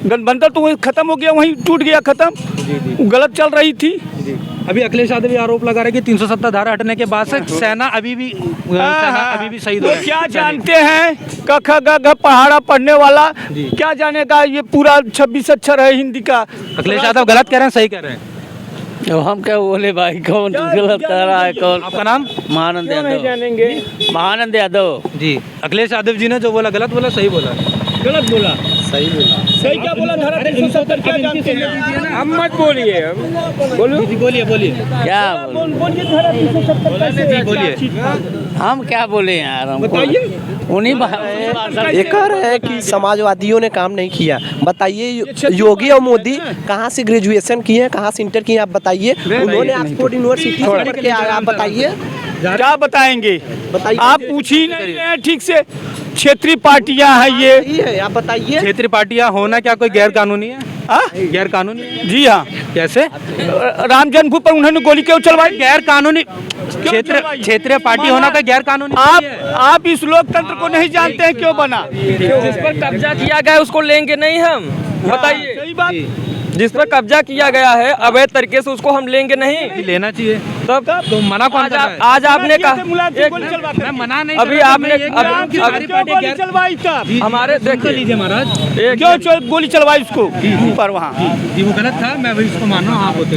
गठबंधन तो वही खत्म हो गया, वहीं टूट गया, खत्म। गलत चल रही थी। अभी अखिलेश यादव भी आरोप लगा रहे हैं कि 370 धारा हटने के बाद से सेना अभी भी शहीद हो रही है। क्या जानते हैं क ख ग घ पहाड़ा पढ़ने वाला क्या जानेगा ये पूरा 26 अक्षर है हिंदी का। अखिलेश यादव गलत कह रहे हैं, सही कह रहे हैं? तो हम क्या बोले भाई, कौन गलत कर रहा है कौन? आपका नाम? महानंद यादव। नहीं जानेंगे। महानंद यादव जी। अखिलेश यादव जी ने जो बोला गलत बोला, सही बोला? गलत बोला। सही बोला। सही क्या बोला? धारा 370 क्या जानते हैं? हम मत बोलिए, बोलिए क्या बोलिए धारा 370 बोलिए। हम क्या बोले यार, हम बताइए। उन्हीं ये कह रहे हैं कि समाजवादियों ने काम नहीं किया। बताइए, योगी और मोदी कहाँ से ग्रेजुएशन किए हैं, कहाँ से इंटर किए हैं, आप बताइए। उन्होंने ऑक्सफोर्ड यूनिवर्सिटी से पढ़ के आया, आप बताइए। क्या बताएंगे? आप पूछ ही नहीं रहे हैं ठीक से। क्षेत्रीय पार्टियां हैं ये, आप बताइए। क्षेत्रीय पार्टियां होना क्या कोई गैर कानूनी है? गैर कानूनी? जी हाँ। कैसे? राम जन्मभूमि पर उन्होंने गोली क्यों चलवाई? गैर कानूनी क्षेत्रीय पार्टी होना का गैर कानूनी? आप इस लोकतंत्र को नहीं जानते हैं क्यों बना? जिस पर कब्जा किया गया उसको लेंगे नहीं हम, बताइए। सही बात। जिस पर कब्जा किया गया है अवैध तरीके से उसको हम लेंगे नहीं। लेना चाहिए तब तो मना कौन कर रहा है? आज आपने कहा मैं मना नहीं, अभी आपने गोली चलवाई तब हमारे देखो लीजिए महाराज, क्यों गोली चलवाई उसको पर वहाँ? जी वो गलत था, मैं इसको मान रहा हूँ, आप होते।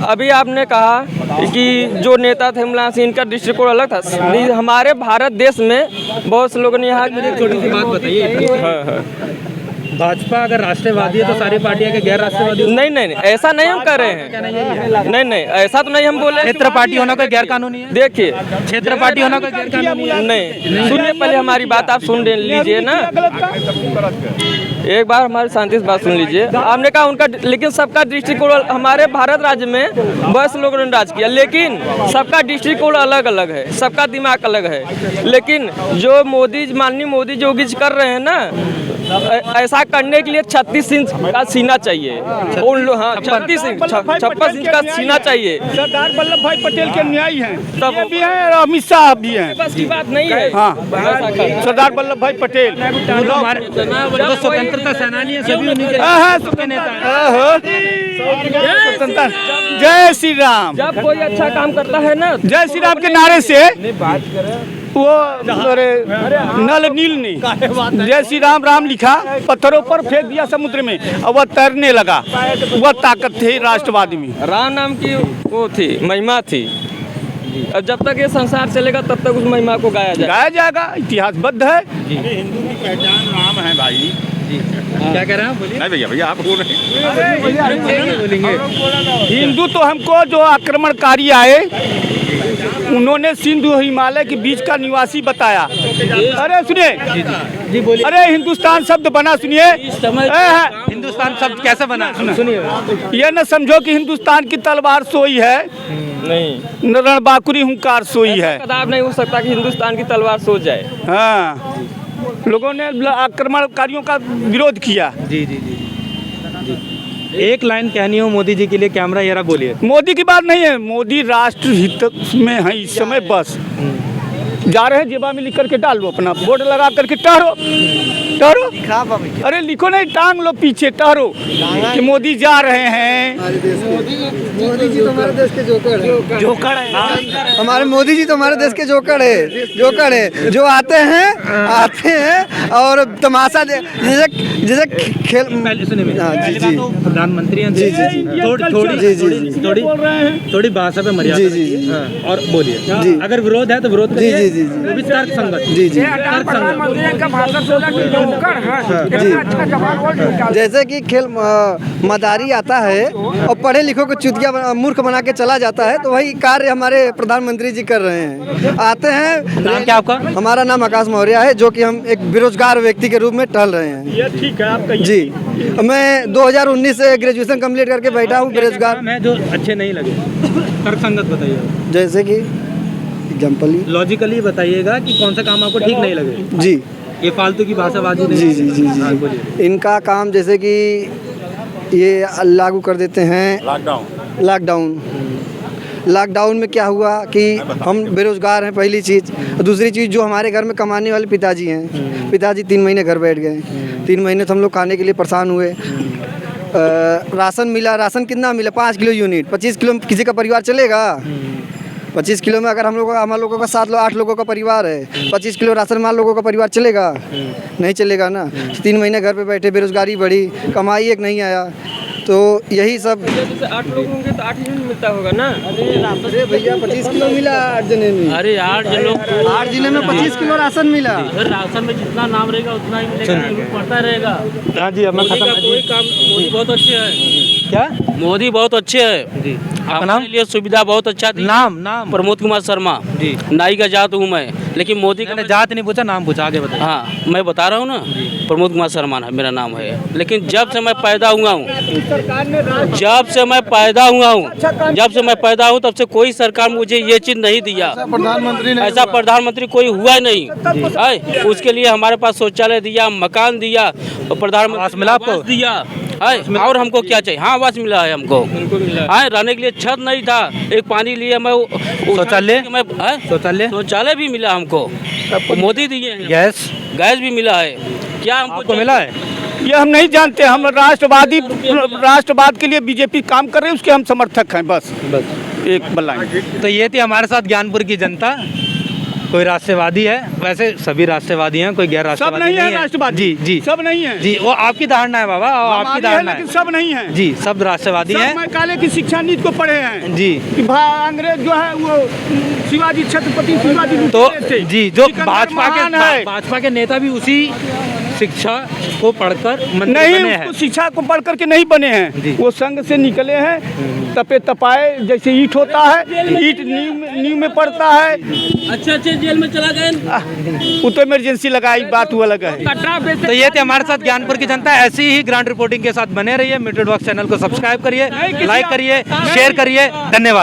अभी आपने कहा कि जो नेता थे इमरान सिंह का दृष्टिकोण अलग था। हमारे भारत देश में बहुत से लोगों ने यहाँ छोटी सी बात बताइए। भाजपा अगर राष्ट्रवादी है तो सारी पार्टियां के गैर राष्ट्रवादी? नहीं, ऐसा नहीं हम कर रहे हैं। नहीं, ऐसा तो नहीं हम बोले। क्षेत्र पार्टी होना कोई गैर कानूनी है? देखिए, क्षेत्र पार्टी होना कोई गैर कानूनी है? नहीं, सुनिए पहले हमारी बात आप सुन लीजिए ना। एक बार हमारी शांति से बात सुन लीजिए। आपने कहा उनका, लेकिन सबका दृष्टिकोण, हमारे भारत राज्य में बहुत लोगों ने राज किया, लेकिन सबका दृष्टिकोण अलग अलग है, सबका दिमाग अलग है। लेकिन जो माननीय मोदी योगी जी कर रहे हैं ना, ऐसा करने के लिए 36 इंच का सीना चाहिए उन लोग। हाँ, 56 इंच का सीना चाहिए। सरदार वल्लभ भाई पटेल के न्यायी हैं, तब भी हैं और अमित शाह भी हैं। बस की बात नहीं है। हाँ, सरदार वल्लभ भाई पटेल जो स्वतंत्रता सेनानी है सभी उन्हीं के स्वतंत्रता। जय श्री राम। जब कोई अच्छा काम करता है ना, जय श्री राम के नारे से वो अरे नल नील ने जय श्री राम राम लिखा, पत्थरों पर फेंक दिया समुद्र में और वह तैरने लगा। वह ताकत थी राष्ट्रवादी में। राम नाम की वो थी, महिमा थी। और जब तक ये संसार चलेगा तब तक उस महिमा को गाया जाएगा। इतिहासबद्ध है। हिंदू की पहचान राम है भाई। क्या कह रहे हैं? बोलिए। नहीं भैया आप बोल रहे हैं। हिंदू तो हमको जो आक्रमणकारी आए उन्होंने सिंधु हिमालय के बीच का निवासी बताया। अरे सुनिए, अरे हिंदुस्तान शब्द बना, सुनिए। हिंदुस्तान शब्द कैसे बना? सुनिए, ये न समझो कि हिंदुस्तान की तलवार सोई है, नहीं, रणबांकुरी हुंकार सोई है। कदाप नहीं हो सकता कि हिंदुस्तान की तलवार सो जाए। हाँ, लोगों ने आक्रमणकारियों का विरोध किया। जी जी जी जी। एक लाइन कहनी हो मोदी जी के लिए, कैमरा ये रहा, बोलिए। मोदी की बात नहीं है, मोदी राष्ट्र हित में है इस समय। बस जा रहे हैं, जेबा में लिख करके डाल लो, अपना बोर्ड लगा करके टहरो टहरो। अरे लिखो नहीं, टांग लो पीछे, टहरो कि मोदी जा रहे हैं। मोदी जी तो हमारे देश के जोकर है। हमारे मोदी जी तो हमारे देश के जोकर है। जो आते हैं और तमाशा जैसे खेल। प्रधानमंत्री हैं। थोड़ी भाषा पे मर्यादा रखिए और बोलिए। अगर विरोध है तो विरोध करिए। तर्क संगत। जैसे कि खेल मदारी आता है और पढ़े लिखों को चुतिया मूर्ख बना के चला जाता है, तो वही कार्य हमारे प्रधानमंत्री जी कर रहे हैं। आते हैं। नाम क्या आपका? हमारा नाम आकाश मौर्य है, जो कि हम एक बेरोजगार व्यक्ति के रूप में टहल रहे हैं। ये ठीक है आपका जी। मैं 2019 से ग्रेजुएशन कंप्लीट करके बैठा हूँ बेरोजगार। मैं जो अच्छे नहीं लगे तर्क संगत बताइए। जैसे कि एग्जाम्पल लॉजिकली बताइएगा कि कौन सा काम आपको ठीक नहीं लगे। जी, ये फालतू की भाषाबाजी नहीं। जी जी जी जी। इनका काम जैसे कि ये लागू कर देते हैं लॉकडाउन में क्या हुआ कि हम बेरोजगार हैं, पहली चीज़। दूसरी चीज़, जो हमारे घर में कमाने वाले पिताजी हैं, पिताजी 3 महीने घर बैठ गए। 3 महीने तो हम लोग खाने के लिए परेशान हुए। राशन मिला, राशन कितना मिला? 5 किलो यूनिट। 25 किलो किसी का परिवार चलेगा? 25 किलो में अगर हम लोगों का 7-8 लोगों का परिवार है, 25 किलो राशन माल लोगों का परिवार चलेगा? नहीं चलेगा ना। 3 महीने घर पे बैठे, बेरोजगारी बढ़ी, कमाई एक नहीं आया। तो यही सब। जैसे 8 लोग होंगे तो 8 यूनिट मिलता होगा ना। अरे भैया 25 किलो मिला 8 जने में। अरे 8 जिले में 25 किलो राशन मिला। राशन में जितना नाम रहेगा उतना ही मिलेगा, पड़ता रहेगा। हाँ जी, अब मैं खत्म। कोई काम, मोदी बहुत अच्छे हैं। क्या? मोदी बहुत अच्छे हैं जी। हमारे लिए सुविधा बहुत अच्छा दी। नाम प्रमोद कुमार शर्मा जी। नाई का जात हूँ मैं, लेकिन मोदी का जात नहीं पूछा, नाम पूछा, आगे बताइए। हाँ, मैं बता रहा हूँ ना, प्रमोद कुमार शर्मा मेरा नाम है। लेकिन जब से मैं पैदा हुआ हूँ तब से कोई सरकार मुझे ये चीज नहीं दिया। ऐसा प्रधानमंत्री कोई हुआ नहीं है। उसके लिए हमारे पास शौचालय दिया, मकान दिया, प्रधानमंत्री मिला आपको? दिया है। और हमको क्या चाहिए? हाँ, आवास मिला है हमको। हाँ, रहने के लिए छत नहीं था, एक पानी लिए मैं शौचालय भी मिला हमको, मोदी दिए हैं। गैस भी मिला है। क्या हमको मिला है? ये हम नहीं जानते। हम राष्ट्रवाद के लिए बीजेपी काम कर रहे हैं, उसके हम समर्थक हैं। बस एक बल्ला। तो ये थी हमारे साथ ज्ञानपुर की जनता। कोई राष्ट्रवादी है, वैसे सभी राष्ट्रवादी हैं, कोई गैर राष्ट्रवादी सब नहीं है। राष्ट्रवादी जी सब नहीं है जी। वो आपकी धारणा है बाबा, आपकी धारणा है, लेकिन सब नहीं है जी। सब राष्ट्रवादी हैं। मैकाले की शिक्षा नीति को पढ़े हैं जी। अंग्रेज जो है वो शिवाजी, छत्रपति शिवाजी तो जी, जो भाजपा के नेता भी उसी शिक्षा को पढ़कर नहीं, उसको शिक्षा को पढ़ करके नहीं बने हैं। वो संघ से निकले हैं, तपाए जैसे ईंट होता है, ईंट नींव में पड़ता है। अच्छा जेल में चला गए। वो तो इमरजेंसी लगाई, बात हुआ लगा है। तो ये थे हमारे साथ ज्ञानपुर की जनता। ऐसी ही ग्राउंड रिपोर्टिंग के साथ बने रहिए। मीटर बॉक्स चैनल को सब्सक्राइब करिए, लाइक करिए, शेयर करिए। धन्यवाद।